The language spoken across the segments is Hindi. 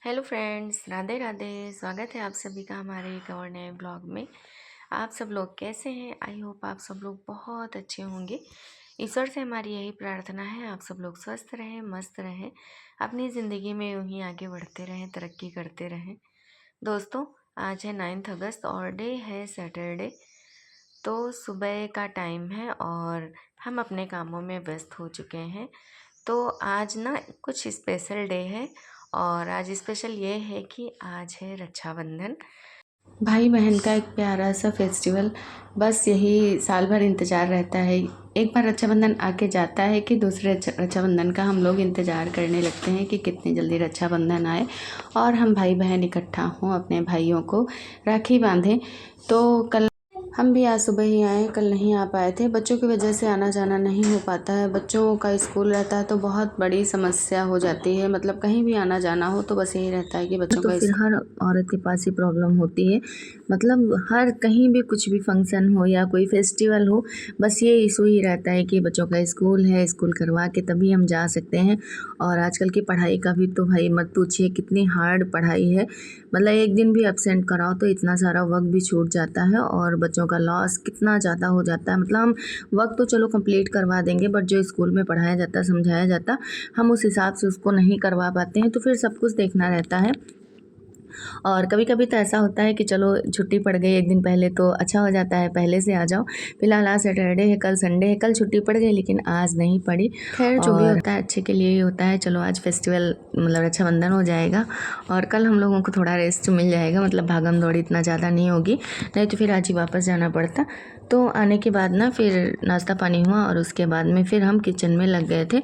Hello friends, Radhe Radhe. स्वागत है आप सभी का हमारे एक और नए ब्लॉग में। आप सब लोग कैसे हैं? आई होप आप सब लोग बहुत अच्छे होंगे। ईश्वर से हमारी यही प्रार्थना है, आप सब लोग स्वस्थ रहें, मस्त रहें, अपनी ज़िंदगी में यूँ ही आगे बढ़ते रहें, तरक्की करते रहें। दोस्तों, आज है 9 अगस्त और डे है सैटरडे। तो सुबह का टाइम है और हम अपने कामों में व्यस्त हो चुके हैं। तो आज ना कुछ स्पेशल डे है और आज स्पेशल ये है कि आज है रक्षाबंधन, भाई बहन का एक प्यारा सा फेस्टिवल। बस यही साल भर इंतज़ार रहता है। एक बार रक्षाबंधन आके जाता है कि दूसरे रक्षाबंधन का हम लोग इंतज़ार करने लगते हैं कि कितनी जल्दी रक्षाबंधन आए और हम भाई बहन इकट्ठा हों, अपने भाइयों को राखी बांधें। तो कल हम भी आज सुबह ही आए, कल नहीं आ पाए थे। बच्चों की वजह से आना जाना नहीं हो पाता है। बच्चों का स्कूल रहता है तो बहुत बड़ी समस्या हो जाती है। मतलब कहीं भी आना जाना हो तो बस यही रहता है कि बच्चों का फिर हर औरत के पास ही प्रॉब्लम होती है। मतलब हर कहीं भी कुछ भी फंक्शन हो या कोई फेस्टिवल हो, बस ये इशू ही रहता है कि बच्चों का स्कूल है, स्कूल करवा के तभी हम जा सकते हैं। और आजकल की पढ़ाई का भी तो भाई मत पूछिए, कितनी हार्ड पढ़ाई है। मतलब एक दिन भी एब्सेंट कराओ तो इतना सारा वक्त भी छूट जाता है और बच्चों का लॉस कितना ज़्यादा हो जाता है। मतलब हम वक्त तो चलो कंप्लीट करवा देंगे, बट जो स्कूल में पढ़ाया जाता, समझाया जाता, हम उस हिसाब से उसको नहीं करवा पाते हैं, तो फिर सब कुछ देखना रहता है। और कभी कभी तो ऐसा होता है कि चलो छुट्टी पड़ गई एक दिन पहले तो अच्छा हो जाता है, पहले से आ जाओ। फिलहाल आज सैटरडे है, कल संडे है, कल छुट्टी पड़ गई लेकिन आज नहीं पड़ी। खैर जो भी होता है अच्छे के लिए ही होता है। चलो आज फेस्टिवल मतलब रक्षाबंधन हो जाएगा और कल हम लोगों को थोड़ा रेस्ट मिल जाएगा। मतलब भागम दौड़ी इतना ज़्यादा नहीं होगी, नहीं तो फिर आज ही वापस जाना पड़ता। तो आने के बाद ना फिर नाश्ता पानी हुआ और उसके बाद में फिर हम किचन में लग गए थे।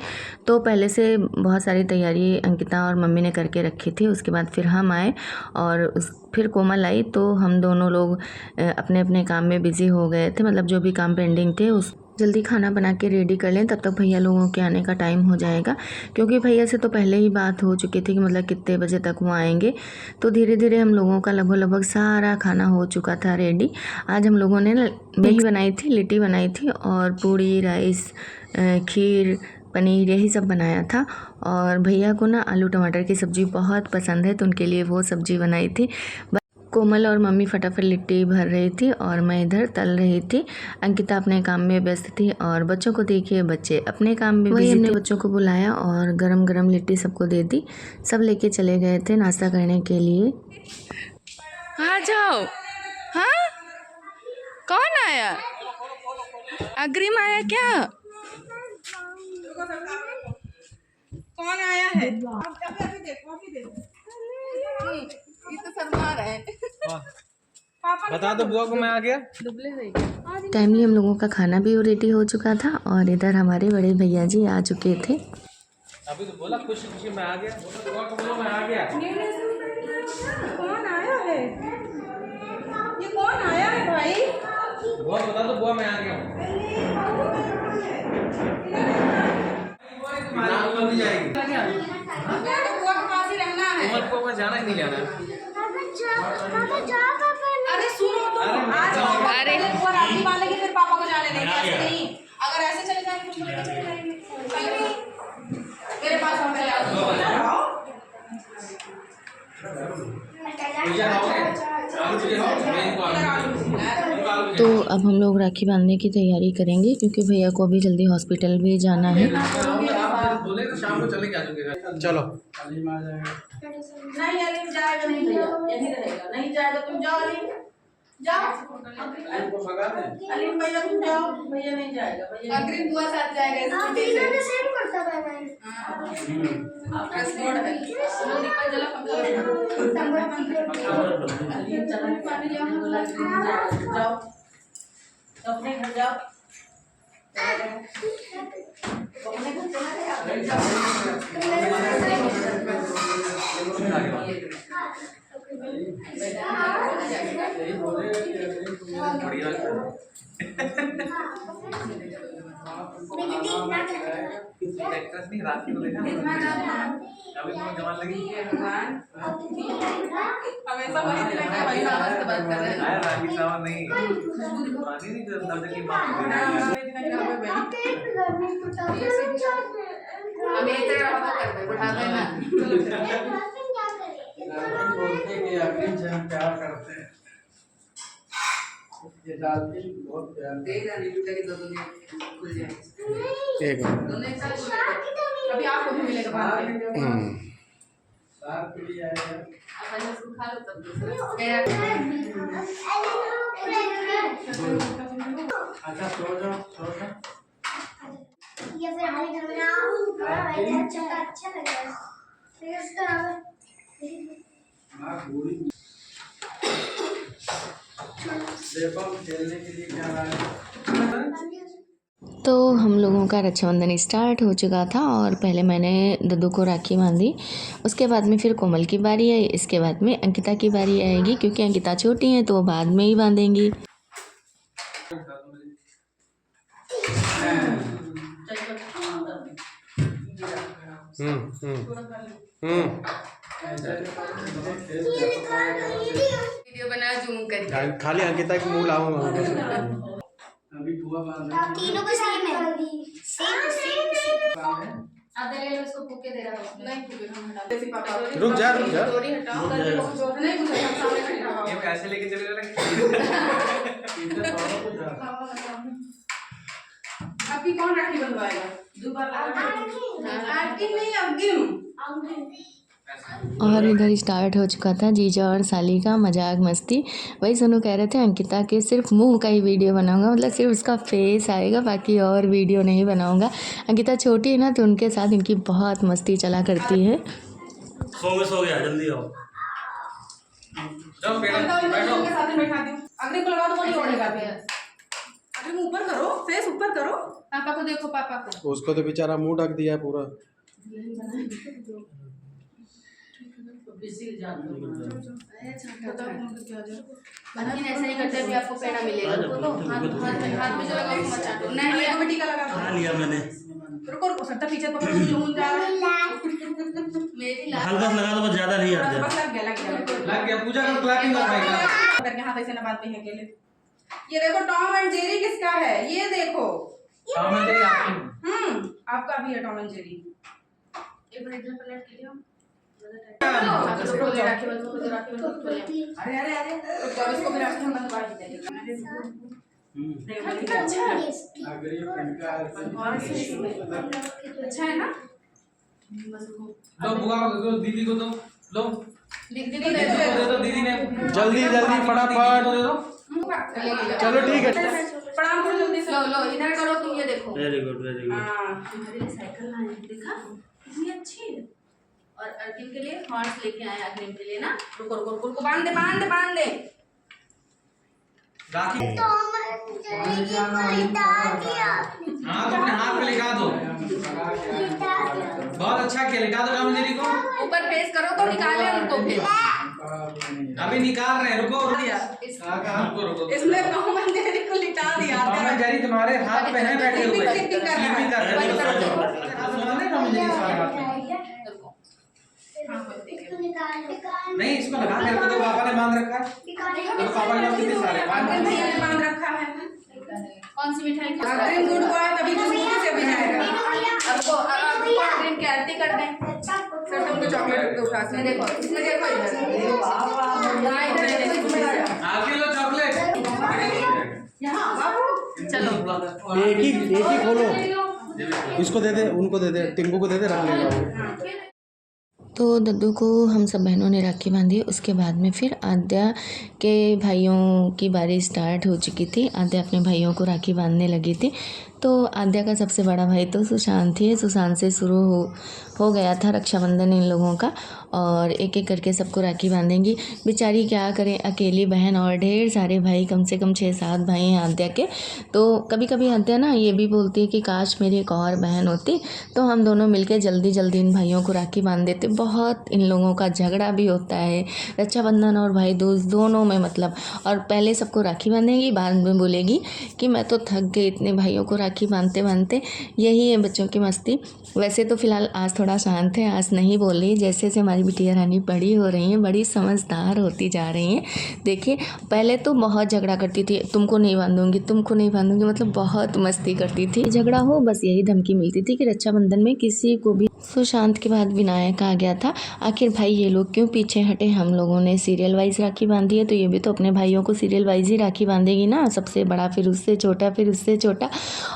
तो पहले से बहुत सारी तैयारी अंकिता और मम्मी ने करके रखी थी। उसके बाद फिर हम आए और फिर कोमल आई तो हम दोनों लोग अपने अपने काम में बिज़ी हो गए थे। मतलब जो भी काम पेंडिंग थे उस जल्दी खाना बना के रेडी कर लें, तब तक भैया लोगों के आने का टाइम हो जाएगा। क्योंकि भैया से तो पहले ही बात हो चुकी थी कि मतलब कितने बजे तक वो आएंगे। तो धीरे धीरे हम लोगों का लगभग लगभग सारा खाना हो चुका था रेडी। आज हम लोगों ने ना दही बनाई थी, लिट्टी बनाई थी और पूड़ी, राइस, खीर, पनीर, यही सब बनाया था। और भैया को ना आलू टमाटर की सब्ज़ी बहुत पसंद है तो उनके लिए वो सब्ज़ी बनाई थी। कोमल और मम्मी फटाफट लिट्टी भर रही थी और मैं इधर तल रही थी। अंकिता अपने काम में व्यस्त थी और बच्चों को देखिए, बच्चे अपने काम में बिजी थे। हमने बच्चों को बुलाया और गरम गरम लिट्टी सबको दे दी। सब लेके चले गए थे नाश्ता करने के लिए। आ जाओ। हाँ, कौन आया? अग्रिम आया क्या? कौन आया है? अभी देखो, ये तो शर्मा रहे हैं। बता दो बुआ को मैं आ गया। टाइमली हम लोगों का खाना भी रेडी हो चुका था और इधर हमारे बड़े भैया जी आ चुके थे। अभी तो बोला खुशी खुशी मैं आ गया। बुआ को बोलो मैं आ गया। कौन आया है? ये कौन आया है भाई? बुआ बता दो बुआ मैं आ गया हूँ। नहीं जाएगी। बुआ के पास ही रहना है। उमर को मैं जाना ही नहीं जाना। अरे सुनो तो, आज अरे बुआ राखी बांधेगी फिर पापा को जाने देंगे। ऐसे नहीं, अगर ऐसे चले जाएंगे कुछ लेके चले जाएंगे। मेरे पास हम चले आओ। तो अब हम लोग राखी बांधने की तैयारी करेंगे क्योंकि भैया को अभी जल्दी हॉस्पिटल भी जाना है। बोले तो शाम को चले क्या चलो। नहीं अलीम जाएगा, नहीं भैया यहीं रहेगा। नहीं जाएगा तुम जाओ अलीम, जाओ। अलीम भैया तुम जाओ, भैया नहीं जाएगा। भैया अग्रिम बुआ साथ जाएगा। आप तीनों ने सेम करता है। आपका स्लॉट है। निकल जला अलीम चला पानी ले आओ। जाओ अपने घर जाओ। अपने घर चला राखी को देखा अभी तो जवान लगी हमेशा वही लगे भाई साहब से बात कर रहे हैं। राखी साहब नहीं पुरानी नहीं दर्द की बात हमें तेरे रहा तो कर दे, उठा देना। हैं, प्यार करते हैं। ये डालते हैं, बहुत प्यार दे रानी बेटा की दोनों खुल जाएगी। एक मिनट। दोनों एक साथ खुलेगा। अभी आपको भी मिलेगा बाद में। सार के लिए आएगा। अपन इसको खा लो तब दूसरा। अच्छा सो जाओ, सो जाओ। या फिर हमारे घर में ना अच्छा लगेगा। फिर उसका हाँ पूरी। देखो खेलने के लिए क्या लाए। तो हम लोगों का रक्षाबंधन स्टार्ट हो चुका था और पहले मैंने दद्दू को राखी बांधी। उसके बाद में फिर कोमल की बारी आई। इसके बाद में अंकिता की बारी आएगी, क्योंकि अंकिता छोटी है तो वो बाद में ही बांधेंगी। वीडियो बना जूम करके। खाली अंकिता की मुंह लाऊंगा। अभी बुआ बांध रहे तीनों को सेम है। सेम हैं। आधा ले लो, उसको फूके दे रहा हूं। नहीं फूके, हम हटा देते पापा। रुक जा, रुक जा। थोड़ी हटाओ। नहीं कुछ हम सामने खड़े रहो। ये पैसे लेके चले जाना। इधर पाओ तो जा। आपकी कौन राखी बनवाएगा? दोबारा आपकी नहीं, अग्रिम। और इधर स्टार्ट हो चुका था जीजा और साली का मजाक मस्ती। वही सोनू कह रहे थे अंकिता के सिर्फ मुंह का ही वीडियो बनाऊंगा, मतलब सिर्फ उसका फेस आएगा, बाकी और वीडियो नहीं बनाऊंगा। अंकिता छोटी है ना, तो उनके साथ इनकी बहुत मस्ती चला करती है। सो गया, जल्दी आओ। जाओ बैठो के साथ में बैठा दूं। अग्रिम को लगा दो, वो नहीं ओढ़ेगा फिर। अग्रिम ऊपर करो, फेस ऊपर करो। पापा को देखो, पापा को। उसको तो बेचारा मुंह ढक दिया पूरा। लेकिन ऐसा ही करते भी आपको पेड़ा मिलेगा। तो हाथ में जो लगा वो मत चाटो। नहीं ये बेटी का लगा खा लिया मैंने। रुको रुको, सट्टा पीछे पकड़ो, लून जा रहा है। मेरी लाल हल्का सा लगा दो, बस ज्यादा नहीं यार। बस लग गया। लग गया। पूजा कर, क्लैपिंग कर भाई। करके हाथ ऐसे न बांधते हैं अकेले। ये देखो टॉम एंड जेरी किसका है, ये देखो। टॉम एंड जेरी आपकी। आपका भी है टॉम एंड जेरी। एक मिनट इधर पलट के लियो। अरे अरे अरे, तो इसको भी राखी हम बंधवा ही देंगे। अच्छा है। अगर ये फ्रेंड का अच्छा है ना? लो बुआ को दो, दीदी को दो। लो दीदी को दे दो, दीदी ने। जल्दी जल्दी फटाफट। दे दो। चलो ठीक है। प्रणाम करो जल्दी से। लो इधर करो, तुम ये देखो। Very good, very good. हाँ, तुम्हारे लिए साइकिल लाए हैं, देखा कितनी अच्छी है। और अर्जुन के लिए हॉर्स लेके आए, अग्रिम के लिए ना। रुको रुको रुको, बांध दे बांध दे बांध दे। राखी। हाँ तो अपने हाथ पे लिखा दो। बहुत अच्छा किया, लिखा दो टॉम एंड जेरी को। ऊपर फेस करो तो निकाले उनको फिर। अभी निकाल रहे हैं, रुको। रुको रुको। इसने टॉम एंड जेरी को लिटा दिया। टॉम एंड जेरी तुम्हारे हाथ पे है, बैठे हुए। स्लिपिंग कर रहा है। स्लिपिंग कर रहे हैं। टॉम एंड जेरी सारे हाथ में। नहीं, इसको लगा के रखो, तो पापा ने बांध रखा है। तो पापा ने कितने सारे बांध रखा है। कौन सी मिठाई? अग्रिम गुड बॉय, तभी तो मुंह से भी जाएगा। आपको अग्रिम की आरती कर दें। सर तुमको चॉकलेट उठा से देखो, इसमें देखो इधर। आगे लो चॉकलेट। यहाँ बाबू चलो एक ही खोलो। इसको दे दे, उनको दे दे, टिंकू को दे दे, रख लेगा। तो दद्दू को हम सब बहनों ने राखी बांधी। उसके बाद में फिर आद्या के भाइयों की बारी स्टार्ट हो चुकी थी। आद्या अपने भाइयों को राखी बांधने लगी थी। तो आद्या का सबसे बड़ा भाई तो सुशांत ही है। सुशांत से शुरू हो गया था रक्षाबंधन इन लोगों का, और एक एक करके सबको राखी बांधेंगी। बेचारी क्या करें, अकेली बहन और ढेर सारे भाई, कम से कम 6-7 भाई हैं आद्या के। तो कभी कभी आद्या ना ये भी बोलती है कि काश मेरी एक और बहन होती तो हम दोनों मिलके जल्दी जल्दी इन भाइयों को राखी बांध देते। बहुत इन लोगों का झगड़ा भी होता है रक्षाबंधन और भाई दूज दोनों में, मतलब। और पहले सबको राखी बांधेगी, बाद में बोलेगी कि मैं तो थक गई इतने भाइयों को राखी बांधते बांधते। यही है बच्चों की मस्ती। वैसे तो फिलहाल आज थोड़ा शांत है, आज नहीं बोल रही। जैसे जैसे हमारी बिटिया रानी बड़ी हो रही हैं, बड़ी समझदार होती जा रही हैं। देखिए पहले तो बहुत झगड़ा करती थी, तुमको नहीं बांधूंगी, तुमको नहीं बांधूंगी, मतलब बहुत मस्ती करती थी। झगड़ा हो बस यही धमकी मिलती थी कि रक्षाबंधन में किसी को भी सुशांत के बाद विनायक आ गया था। आखिर भाई ये लोग क्यों पीछे हटे, हम लोगों ने सीरियल वाइज राखी बांधी है तो ये भी तो अपने भाइयों को सीरियल वाइज ही राखी बांधेगी ना, सबसे बड़ा फिर उससे छोटा फिर उससे छोटा।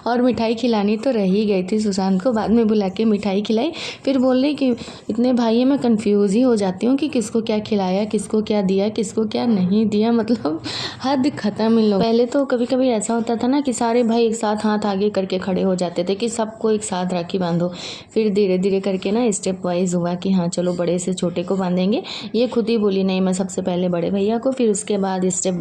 और मिठाई खिलानी तो रह ही गई थी, सुशांत को बाद में बुला के मिठाई खिलाई। फिर बोल रही कि इतने भाई में कंफ्यूज ही हो जाती हूँ कि किसको क्या खिलाया, किसको क्या दिया, किसको क्या नहीं दिया, मतलब हद खत्म इन लोग। पहले तो कभी कभी ऐसा होता था ना कि सारे भाई एक साथ हाथ आगे करके खड़े हो जाते थे कि सबको एक साथ राखी बांधो। फिर धीरे धीरे करके ना स्टेप वाइज हुआ कि हाँ चलो बड़े से छोटे को बांधेंगे। ये खुद ही बोली नहीं मैं सबसे पहले बड़े भैया को, फिर उसके बाद स्टेप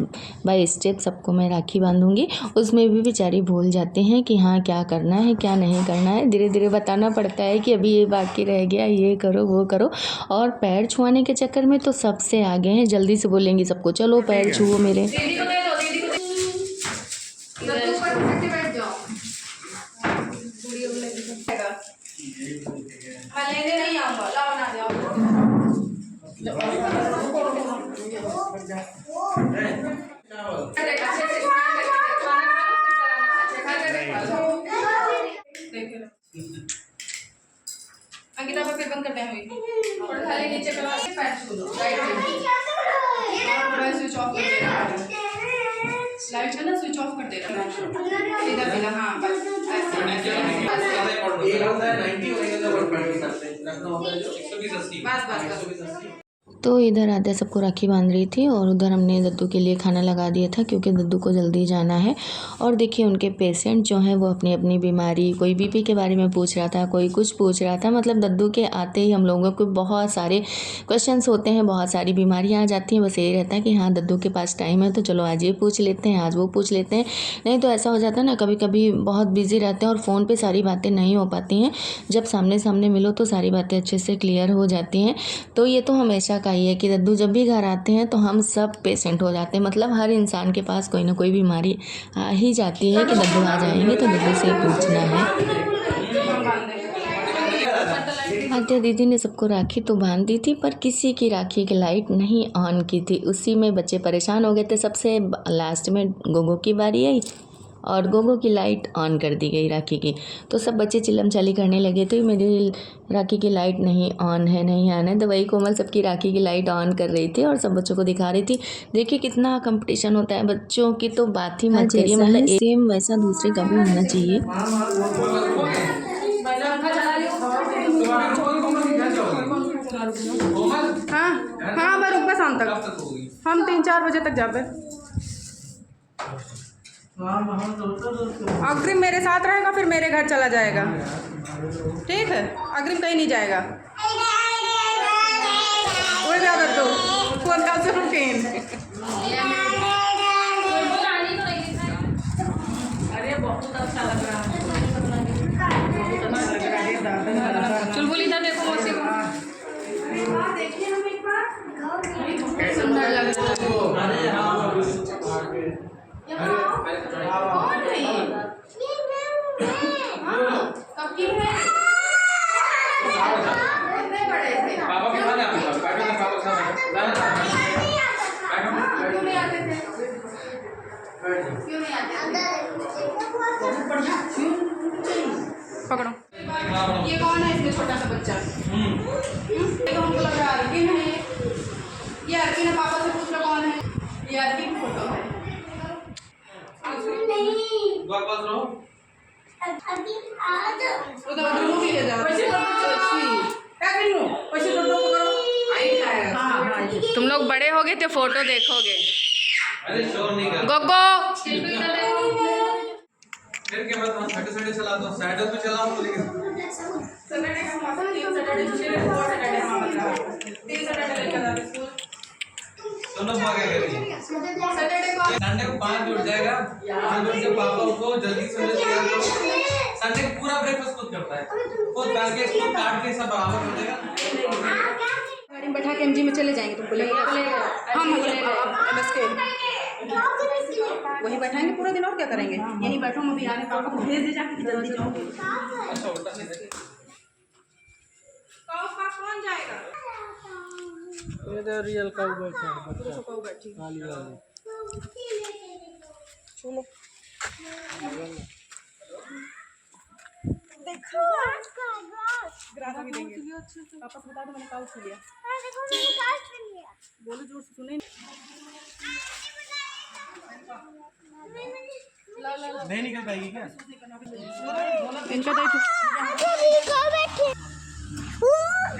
बाय स्टेप सबको मैं राखी बांधूंगी। उसमें भी बेचारी भूल जाते हैं कि हाँ क्या करना है क्या नहीं करना है। धीरे धीरे बताना पड़ता है कि अभी ये बाकी रह गया, ये करो वो करो। और पैर छुआने के चक्कर में तो सबसे आगे हैं, जल्दी से बोलेंगी सबको चलो पैर छुओ मेरे। दीदी को दे दो, दीदी को इधर ऊपर से बैठ जाओ। मैं लेने नहीं आऊंगा, ला बना दो। अंकिता पर फिर बंद कर दें और खाली नीचे करो, पैर छू दो राइट में, स्विच ऑफ कर देना, लाइट है ना स्विच ऑफ कर देना, इधर भी ना। हाँ बस ये होता है 90 होने का 120 सबसे रखना होता है जो 120 80 बस तो इधर आद्या सबको राखी बांध रही थी और उधर हमने दद्दू के लिए खाना लगा दिया था क्योंकि दद्दू को जल्दी जाना है। और देखिए उनके पेशेंट जो हैं वो अपनी अपनी बीमारी, कोई बीपी के बारे में पूछ रहा था, कोई कुछ पूछ रहा था। मतलब दद्दू के आते ही हम लोगों को बहुत सारे क्वेश्चंस होते हैं, बहुत सारी बीमारियाँ आ जाती हैं। बस यही रहता है कि हाँ दद्दू के पास टाइम है तो चलो आज ये पूछ लेते हैं, आज वो पूछ लेते हैं। नहीं तो ऐसा हो जाता है ना कभी कभी बहुत बिजी रहते हैं और फ़ोन पर सारी बातें नहीं हो पाती हैं। जब सामने सामने मिलो तो सारी बातें अच्छे से क्लियर हो जाती हैं। तो ये तो हमेशा का ही है कि दद्दू जब भी घर आते हैं तो हम सब पेशेंट हो जाते हैं। मतलब हर इंसान के पास कोई ना कोई बीमारी आ ही जाती है कि दद्दू आ जाएंगे तो दद्दू से पूछना है। आद्या दीदी ने सबको राखी तो बांध दी थी पर किसी की राखी की लाइट नहीं ऑन की थी। उसी में बच्चे परेशान हो गए थे। सबसे लास्ट में गोगो की बारी आई और गोगो की लाइट ऑन कर दी गई राखी की। तो सब बच्चे चिल्लम चाली करने लगे थे मेरी राखी की लाइट नहीं ऑन है नहीं ऑन है। तो वही कोमल सबकी राखी की लाइट ऑन कर रही थी और सब बच्चों को दिखा रही थी। देखिए कितना कंपटीशन होता है बच्चों की तो बात ही मत करिए। मतलब सेम वैसा दूसरे का भी होना चाहिए। हाँ हाँ मैं रुक शाम तक, हम 3-4 बजे तक जाबे। अग्रिम मेरे साथ रहेगा फिर मेरे घर चला जाएगा, ठीक है? अग्रिम कहीं नहीं जाएगा। वो ज़्यादा तो फोन का से रुकेन। अरे बहुत अच्छा लग रहा है, चुलबुल इधर देखो मौसी को। देखिए हम एक बार सुंदर लग रहा है। कौन है ये? कब की है? कितने बड़े थे? पापा के साथ आते थे, पापा के साथ क्यों नहीं आते थे? क्यों नहीं आते थे? पकड़ो। ये कौन है इसमें छोटा सा बच्चा? ये तो हमको लग रहा है अर्किन है। ये अर्किन है, पापा से पूछ लो कौन है? ये अर्किन की फोटो है। वापस रहो। उधर मूवी ले जाओ। पैसे दो हाँ, तुम लोग बड़े हो गए तो फोटो देखोगे। अरे शोर नहीं कर। गोगो फिर के बाद हम सैटरडे चला दो, सैटरडे पे चलाओ लेकिन सैटरडे का मौसम 3 सैटरडे पिछले 4 सैटरडे हां मतलब 3 सैटरडे लेकर जाते स्कूल। दोनों भागे करेंगे। सैटरडे को संडे को 5 जुड़ जाएगा, 5 जुड़ के पापा को जल्दी से तैयार करो। संडे को पूरा ब्रेकफास्ट खुद करता है, खुद बैठ के इसको काट के सब बराबर कर देगा। गाड़ी में बैठा के एमजी में चले जाएंगे, तुमको लेकर हम बस के वही बैठाएंगे पूरा दिन और क्या करेंगे। यहीं बैठो, मम्मी आने पापा को भेज दे जाके जल्दी जाओ। कौन जाएगा? इधर रियल काऊ बैठा है बच्चा काऊ बैठी काली वाली। चलो देखो ग्रास भी देंगे पापा को बता दो मैंने काउच लिया हाँ देखो मैंने काट लिया बोलो जोर से सुने नहीं निकल पाएगी क्या? इनका देखो ये काऊ बैठे वो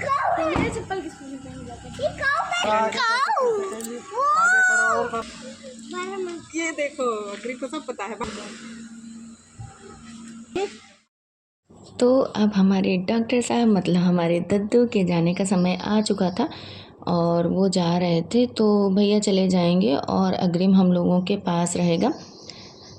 काऊ मेरे चप्पल किसको पहन जाते ये काऊ बैठे काऊ ये देखो अग्रिम को सब पता है तो अब हमारे डॉक्टर साहब मतलब हमारे दद्दू के जाने का समय आ चुका था और वो जा रहे थे, तो भैया चले जाएंगे और अग्रिम हम लोगों के पास रहेगा।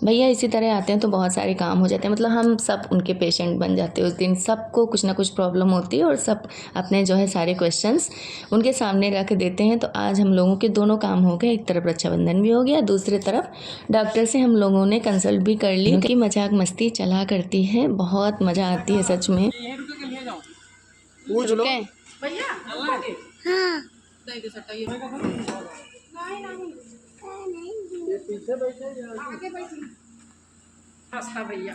भैया इसी तरह आते हैं तो बहुत सारे काम हो जाते हैं, मतलब हम सब उनके पेशेंट बन जाते हैं। उस दिन सबको कुछ ना कुछ प्रॉब्लम होती है और सब अपने जो है सारे क्वेश्चंस उनके सामने रख देते हैं। तो आज हम लोगों के दोनों काम हो गए, एक तरफ रक्षाबंधन भी हो गया, दूसरी तरफ डॉक्टर से हम लोगों ने कंसल्ट भी कर ली। उनकी मजाक मस्ती चला करती है, बहुत मज़ा आती है सच में। पूछ लो भैया हाँ नहीं दे सकता ये आगे बैठिए हंसता भैया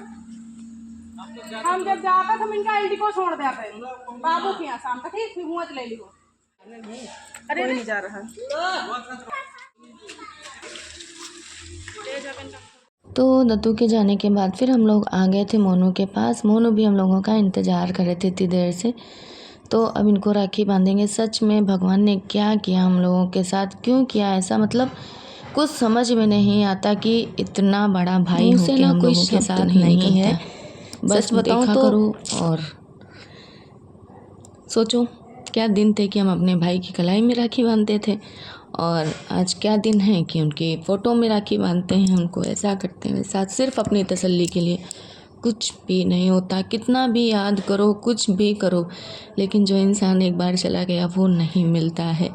हम जब जाते हम इनका आईडी को छोड़ देते बाबू के यहाँ शाम तक ही फिर मुँह ले लियो अरे नहीं जा रहा तो दद्दू के जाने के बाद फिर हम लोग आ गए थे मोनू के पास। मोनू भी हम लोगों का इंतज़ार कर रहे थे इतनी देर से। तो अब इनको राखी बांधेंगे। सच में भगवान ने क्या किया हम लोगों के साथ, क्यों किया ऐसा, मतलब कुछ समझ में नहीं आता कि इतना बड़ा भाई हो के हम लोगों के साथ नहीं है। बस बताऊं तो और सोचो क्या दिन थे कि हम अपने भाई की कलाई में राखी बांधते थे और आज क्या दिन है कि उनकी फ़ोटो में राखी बांधते हैं, उनको ऐसा करते हैं साथ सिर्फ अपनी तसल्ली के लिए। कुछ भी नहीं होता, कितना भी याद करो कुछ भी करो, लेकिन जो इंसान एक बार चला गया वो नहीं मिलता है।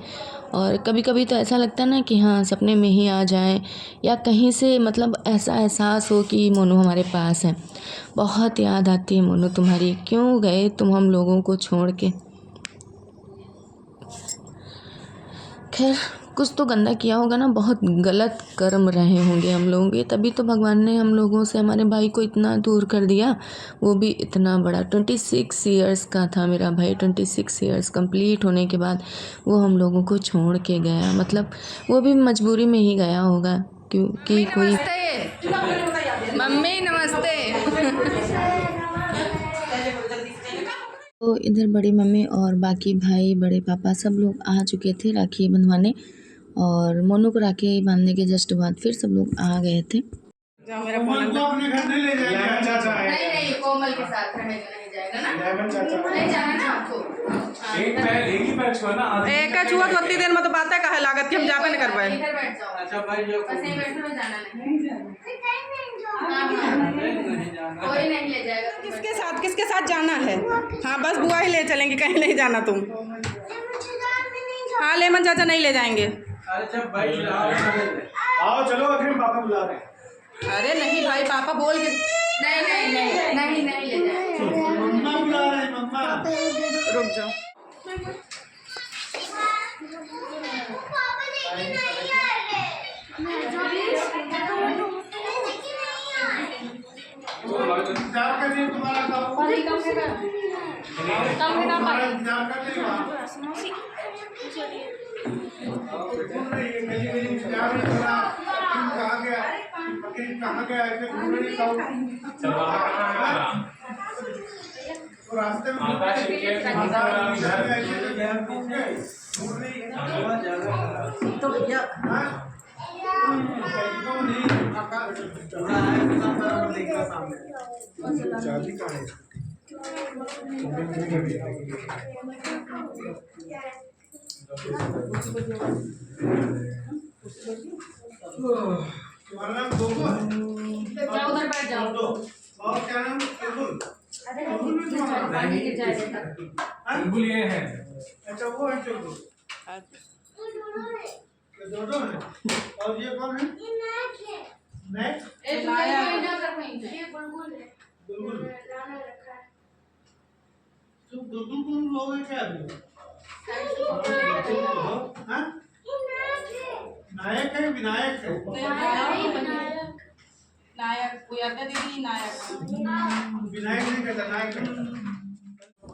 और कभी कभी तो ऐसा लगता है ना कि हाँ सपने में ही आ जाए या कहीं से मतलब ऐसा एहसास हो कि मोनू हमारे पास है। बहुत याद आती है मोनू तुम्हारी, क्यों गए तुम हम लोगों को छोड़ के। खैर कुछ तो गंदा किया होगा ना, बहुत गलत कर्म रहे होंगे हम लोगों के, तभी तो भगवान ने हम लोगों से हमारे भाई को इतना दूर कर दिया, वो भी इतना बड़ा। 26 ईयर्स का था मेरा भाई, 26 ईयर्स कंप्लीट होने के बाद वो हम लोगों को छोड़ के गया। मतलब वो भी मजबूरी में ही गया होगा, क्योंकि कोई मम्मी नमस्ते तो इधर बड़ी मम्मी और बाकी भाई बड़े पापा सब लोग आ चुके थे राखी बंधवाने, और मोनू को राखी बांधने के जस्ट बाद फिर सब लोग आ गए थे। जाओ मेरा फोन को अपने घर नहीं ले जाएंगे। नहीं कोमल के साथ रहेगा, नहीं जाएगा ना, नहीं जाना ना आपको। एक ही पैर छुआ ना, एक का छुआ तो उतनी देर में तो बात है कहे लागत कि हम जाबे नहीं कर पाए। इधर बैठ जाओ, अच्छा भाई जो बस यहीं बैठो, जाना कोई नहीं ले जाएगा। किसके साथ जाना है? हाँ बस बुआ ही ले चलेंगे, कहीं नहीं जाना तुम। हाँ लेमन चाचा नहीं ले जाएंगे। अरे जब भाई आओ चलो अग्रिम पापा बुला रहे हैं। अरे नहीं भाई पापा बोल के नहीं ले जाएगा। मम्मा बुला रहे हैं, मम्मा। रुक जाओ। इंतजार कर रही है तुम्हारा, तुम्हारा इंतजार कर रही है। गली गली इंतजार नहीं कर रहा, कहाँ गया कहाँ गया ऐसे घूम रही तो रास्ते में तो भैया तुम्हारा नाम गोगो है? जाओ उधर बैठ जाओ। और क्या नाम? चुलबुल। चुलबुल भी तुम्हारा? पानी गिर जाएगा। चुलबुल ये है। अच्छा वो है चुलबुल। ये दोनों है। और ये कौन है? नेक? बुलबुल। तुम बुलबुल तुम लोग हैं क्या अभी? हाँ? नायक है विनायक है? नायक कोई आता दीदी नायक विनायक नहीं कहता, नायक कहता।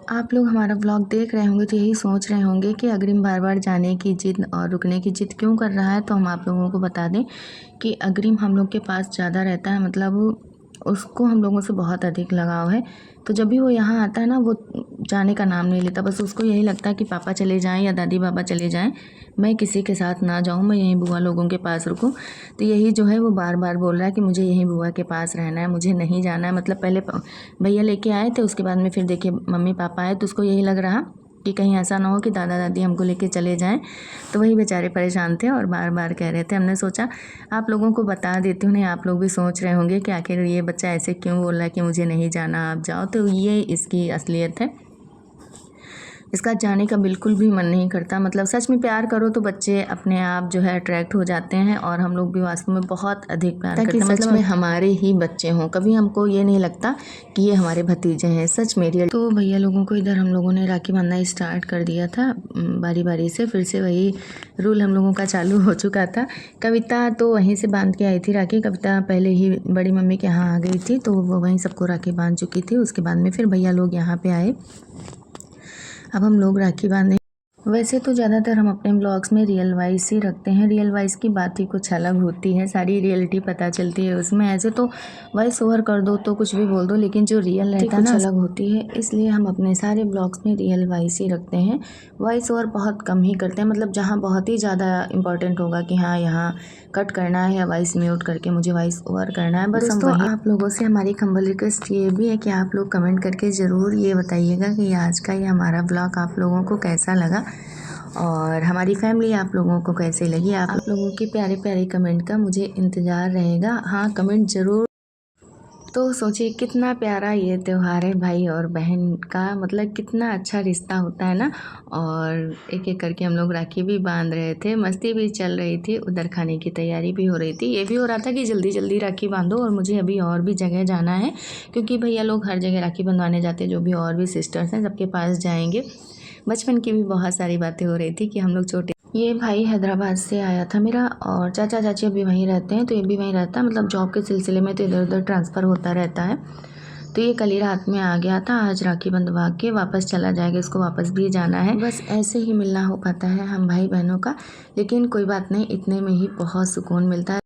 आप लोग हमारा व्लॉग देख रहे होंगे तो यही सोच रहे होंगे कि अग्रिम बार बार जाने की जिद और रुकने की जिद क्यों कर रहा है। तो हम आप लोगों को बता दें कि अग्रिम हम लोग के पास ज़्यादा रहता है, मतलब उसको हम लोगों से बहुत अधिक लगाव है। तो जब भी वो यहाँ आता है ना, वो जाने का नाम नहीं लेता। बस उसको यही लगता है कि पापा चले जाएं या दादी बाबा चले जाएं, मैं किसी के साथ ना जाऊं, मैं यहीं बुआ लोगों के पास रुकूं। तो यही जो है वो बार बार बोल रहा है कि मुझे यहीं बुआ के पास रहना है, मुझे नहीं जाना है। मतलब पहले भैया लेके आए थे, उसके बाद में फिर देखिए मम्मी पापा आए, तो उसको यही लग रहा कि कहीं ऐसा ना हो कि दादा दादी हमको लेके चले जाएं। तो वही बेचारे परेशान थे और बार बार कह रहे थे। हमने सोचा आप लोगों को बता देती हूँ, नहीं आप लोग भी सोच रहे होंगे कि आखिर ये बच्चा ऐसे क्यों बोल रहा है कि मुझे नहीं जाना, आप जाओ। तो ये इसकी असलियत है, इसका जाने का बिल्कुल भी मन नहीं करता। मतलब सच में प्यार करो तो बच्चे अपने आप जो है अट्रैक्ट हो जाते हैं, और हम लोग भी वास्तव में बहुत अधिक प्यार करते हैं। मतलब में हमारे ही बच्चे हों, कभी हमको ये नहीं लगता कि ये हमारे भतीजे हैं, सच में रियल। तो भैया लोगों को इधर हम लोगों ने राखी बांधना स्टार्ट कर दिया था बारी बारी से। फिर से वही रूल हम लोगों का चालू हो चुका था। कविता तो वहीं से बांध के आई थी राखी। कविता पहले ही बड़ी मम्मी के यहाँ आ गई थी, तो वो वहीं सबको राखी बांध चुकी थी। उसके बाद में फिर भैया लोग यहाँ पे आए, अब हम लोग राखी बांधे। वैसे तो ज़्यादातर हम अपने ब्लॉग्स में रियल वाइज ही रखते हैं, रियल वाइज की बात ही कुछ अलग होती है, सारी रियलिटी पता चलती है उसमें। ऐसे तो वॉइस ओवर कर दो तो कुछ भी बोल दो, लेकिन जो रियल रहता है ना अलग होती है। इसलिए हम अपने सारे ब्लॉग्स में रियल वाइज ही रखते हैं, वॉइस ओवर बहुत कम ही करते हैं। मतलब जहाँ बहुत ही ज़्यादा इंपॉर्टेंट होगा कि हाँ यहाँ कट करना है या वॉइस म्यूट करके मुझे वॉइस ओवर करना है, बस। दोस्तों आप लोगों से हमारी हम्बल रिक्वेस्ट ये भी है कि आप लोग कमेंट करके ज़रूर ये बताइएगा कि आज का ये हमारा ब्लॉग आप लोगों को कैसा लगा और हमारी फैमिली आप लोगों को कैसे लगी। आप लोगों की प्यारे प्यारे कमेंट का मुझे इंतज़ार रहेगा। हाँ, कमेंट ज़रूर। तो सोचिए कितना प्यारा ये त्यौहार है भाई और बहन का, मतलब कितना अच्छा रिश्ता होता है ना। और एक एक करके हम लोग राखी भी बांध रहे थे, मस्ती भी चल रही थी, उधर खाने की तैयारी भी हो रही थी। ये भी हो रहा था कि जल्दी जल्दी राखी बांधो, और मुझे अभी और भी जगह जाना है, क्योंकि भैया लोग हर जगह राखी बंधवाने जाते हैं। जो भी और भी सिस्टर्स हैं सबके पास जाएंगे। बचपन की भी बहुत सारी बातें हो रही थी कि हम लोग छोटे। ये भाई हैदराबाद से आया था मेरा, और चाचा चाची अभी वहीं रहते हैं, तो ये भी वहीं रहता है। मतलब जॉब के सिलसिले में तो इधर उधर ट्रांसफ़र होता रहता है। तो ये कल ही रात में आ गया था, आज राखी बंधवा के वापस चला जाएगा, इसको वापस भी जाना है। बस ऐसे ही मिलना हो पाता है हम भाई बहनों का, लेकिन कोई बात नहीं, इतने में ही बहुत सुकून मिलता है।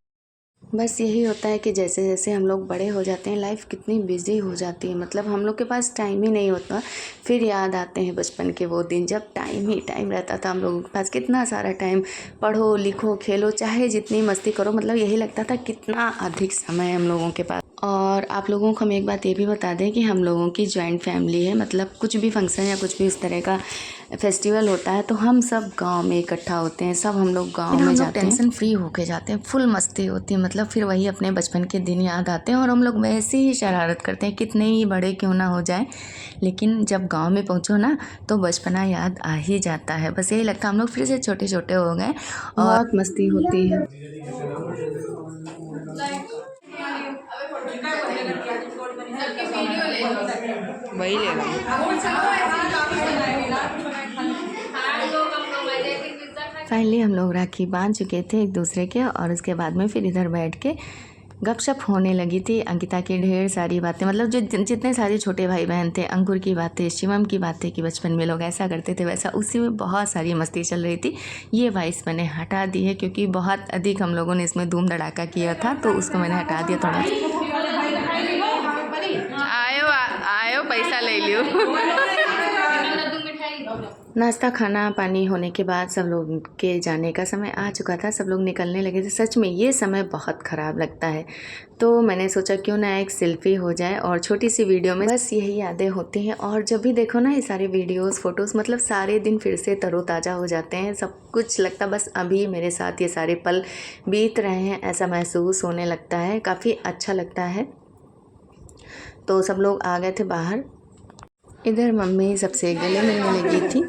बस यही होता है कि जैसे जैसे हम लोग बड़े हो जाते हैं, लाइफ कितनी बिजी हो जाती है, मतलब हम लोग के पास टाइम ही नहीं होता। फिर याद आते हैं बचपन के वो दिन, जब टाइम ही टाइम रहता था हम लोगों के पास। कितना सारा टाइम, पढ़ो लिखो खेलो, चाहे जितनी मस्ती करो, मतलब यही लगता था कितना अधिक समय हम लोगों के पास। और आप लोगों को हम एक बात ये भी बता दें कि हम लोगों की जॉइंट फैमिली है। मतलब कुछ भी फंक्शन या कुछ भी इस तरह का फेस्टिवल होता है तो हम सब गांव में इकट्ठा होते हैं, सब हम लोग गांव में जाते हैं, टेंशन फ्री होके जाते हैं, फुल मस्ती होती है। मतलब फिर वही अपने बचपन के दिन याद आते हैं, और हम लोग वैसे ही शरारत करते हैं, कितने ही बड़े क्यों ना हो जाए। लेकिन जब गाँव में पहुँचो ना तो बचपना याद आ ही जाता है। बस यही लगता है हम लोग फिर से छोटे छोटे हो गए, और बहुत मस्ती होती है। वही ले फाइनली हम लोग राखी बांध चुके थे एक दूसरे के, और उसके बाद में फिर इधर बैठ के गपशप होने लगी थी। अंकिता की ढेर सारी बातें, मतलब जो जितने सारे छोटे भाई बहन थे, अंकुर की बातें, शिवम की बातें कि बचपन में लोग ऐसा करते थे वैसा, उसी में बहुत सारी मस्ती चल रही थी। ये वॉइस मैंने हटा दी है क्योंकि बहुत अधिक हम लोगों ने इसमें धूम धड़ाका किया था, तो उसको मैंने हटा दिया थोड़ा। आयो पैसा ले लियो। नाश्ता खाना पानी होने के बाद सब लोग के जाने का समय आ चुका था, सब लोग निकलने लगे थे। सच में ये समय बहुत ख़राब लगता है, तो मैंने सोचा क्यों ना एक सेल्फी हो जाए और छोटी सी वीडियो में। बस यही यादें होती हैं, और जब भी देखो ना ये सारे वीडियोस फ़ोटोज़, मतलब सारे दिन फिर से तरोताज़ा हो जाते हैं। सब कुछ लगता बस अभी मेरे साथ ये सारे पल बीत रहे हैं, ऐसा महसूस होने लगता है, काफ़ी अच्छा लगता है। तो सब लोग आ गए थे बाहर, इधर मम्मी सबसे गले मिलने लगी थी।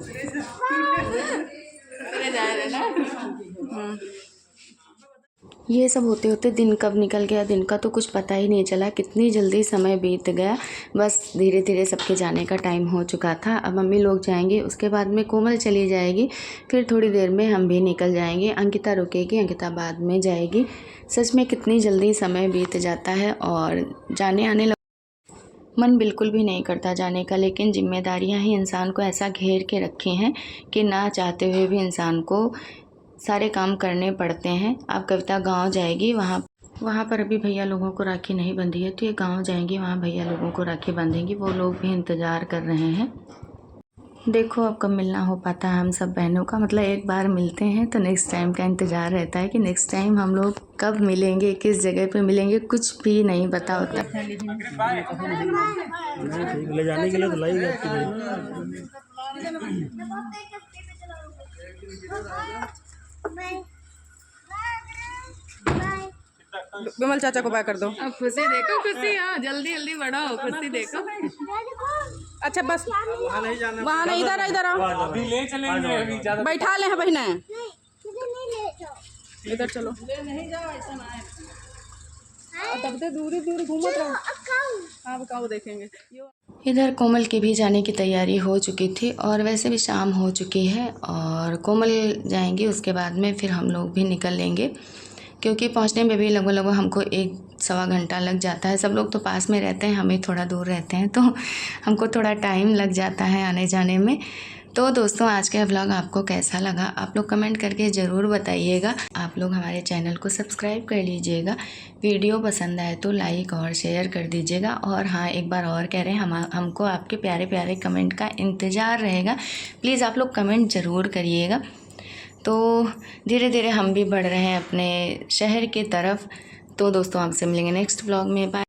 ये सब होते होते दिन कब निकल गया, दिन का तो कुछ पता ही नहीं चला, कितनी जल्दी समय बीत गया। बस धीरे धीरे सबके जाने का टाइम हो चुका था। अब मम्मी लोग जाएंगे, उसके बाद में कोमल चली जाएगी, फिर थोड़ी देर में हम भी निकल जाएंगे। अंकिता रुकेगी, अंकिता बाद में जाएगी। सच में कितनी जल्दी समय बीत जाता है, और जाने आने मन बिल्कुल भी नहीं करता जाने का, लेकिन जिम्मेदारियां ही इंसान को ऐसा घेर के रखी हैं कि ना चाहते हुए भी इंसान को सारे काम करने पड़ते हैं। अब कविता गांव जाएगी, वहाँ पर अभी भैया लोगों को राखी नहीं बंधी है, तो ये गांव जाएंगी, वहाँ भैया लोगों को राखी बांधेंगी। वो लोग भी इंतज़ार कर रहे हैं। देखो अब कब मिलना हो पाता है हम सब बहनों का, मतलब एक बार मिलते हैं तो नेक्स्ट टाइम का इंतज़ार रहता है कि नेक्स्ट टाइम हम लोग कब मिलेंगे, किस जगह पे मिलेंगे, कुछ भी नहीं पता होता। ले जाने के लिए तो लाई जाती है। विमल चाचा को बाय कर दो। अब खुशी देखो, खुशी। हाँ, जल्दी जल्दी बड़ा हो, खुशी देखो। अच्छा बस वहाँ नहीं, इधर आओ। अभी ले चलेंगे, अभी ज्यादा बैठा ले हैं बहना, इधर चलो। तब से दूरी दूर घूमत रहो। हाँ काऊ देखेंगे। इधर कोमल की भी जाने की तैयारी हो चुकी थी और वैसे भी शाम हो चुकी है और कोमल जाएंगी, उसके बाद में फिर हम लोग भी निकल लेंगे, क्योंकि पहुंचने में भी लगभग हमको 1-1.25 घंटा लग जाता है। सब लोग तो पास में रहते हैं, हमें थोड़ा दूर रहते हैं, तो हमको थोड़ा टाइम लग जाता है आने जाने में। तो दोस्तों आज का व्लॉग आपको कैसा लगा आप लोग कमेंट करके ज़रूर बताइएगा। आप लोग हमारे चैनल को सब्सक्राइब कर लीजिएगा। वीडियो पसंद आए तो लाइक और शेयर कर दीजिएगा। और हाँ, एक बार और कह रहे हैं, हमको आपके प्यारे प्यारे कमेंट का इंतज़ार रहेगा। प्लीज़ आप लोग कमेंट ज़रूर करिएगा। तो धीरे धीरे हम भी बढ़ रहे हैं अपने शहर की तरफ। तो दोस्तों आपसे मिलेंगे नेक्स्ट व्लॉग में। बाय।